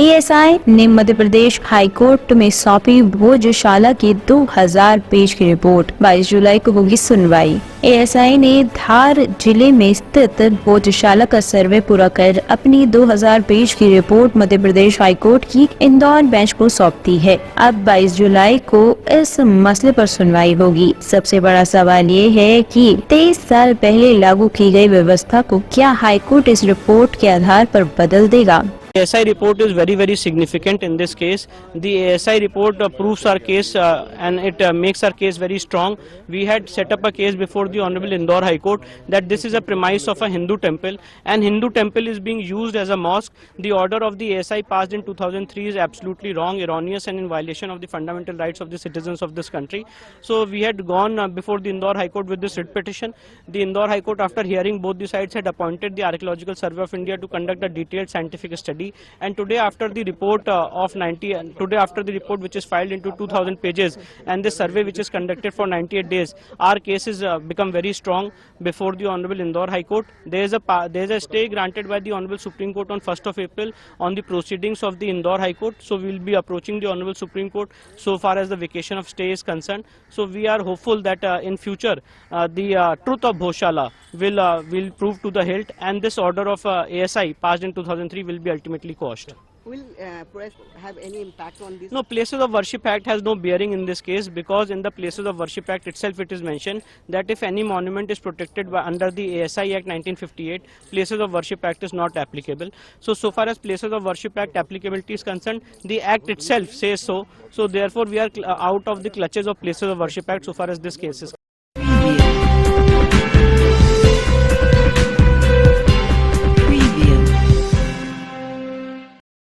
ASI ने Madhya Pradesh high court में सौंपी भोजशाला की 2000 पेज की रिपोर्ट। 22 जुलाई को होगी सुनवाई। एएसआई ने धार जिले में स्थित भोजशाला का सर्वे पूरा कर अपनी 2000 पेज की रिपोर्ट मध्य प्रदेश हाईकोर्ट की इंदौर बेंच को सौंपती है। अब 22 जुलाई को इस मसले पर सुनवाई होगी। सबसे बड़ा सवाल ये है कि 23 साल पहले लागू की गई व्यवस्था को क्या हाईकोर्ट इस रिपोर्ट के आधार पर बदल देगा? ASI report is very significant in this case. The ASI report proves our case and it makes our case very strong. We had set up a case before the Honorable Indore High Court that this is a premise of a Hindu temple and Hindu temple is being used as a mosque. The order of the ASI passed in 2003 is absolutely wrong, erroneous and in violation of the fundamental rights of the citizens of this country. So we had gone before the Indore High Court with this writ petition. The Indore High Court, after hearing both the sides, had appointed the Archaeological Survey of India to conduct a detailed scientific study. And today, after the report today after the report which is filed into 2000 pages and this survey which is conducted for 98 days, our case is become very strong before the Honorable Indore High Court. There is a stay granted by the Honorable Supreme Court on 1st of April on the proceedings of the Indore High Court. So we will be approaching the Honorable Supreme Court so far as the vacation of stay is concerned. So we are hopeful that in future the truth of Bhojshala will prove to the hilt, and this order of ASI passed in 2003 will be ultimately quashed. Will press have any impact on this? No, Places of Worship Act has no bearing in this case, because in the Places of Worship Act itself it is mentioned that if any monument is protected by under the ASI Act 1958, Places of Worship Act is not applicable. So far as Places of Worship Act applicability is concerned, the Act itself says so. So therefore we are out of the clutches of Places of Worship Act so far as this case is concerned.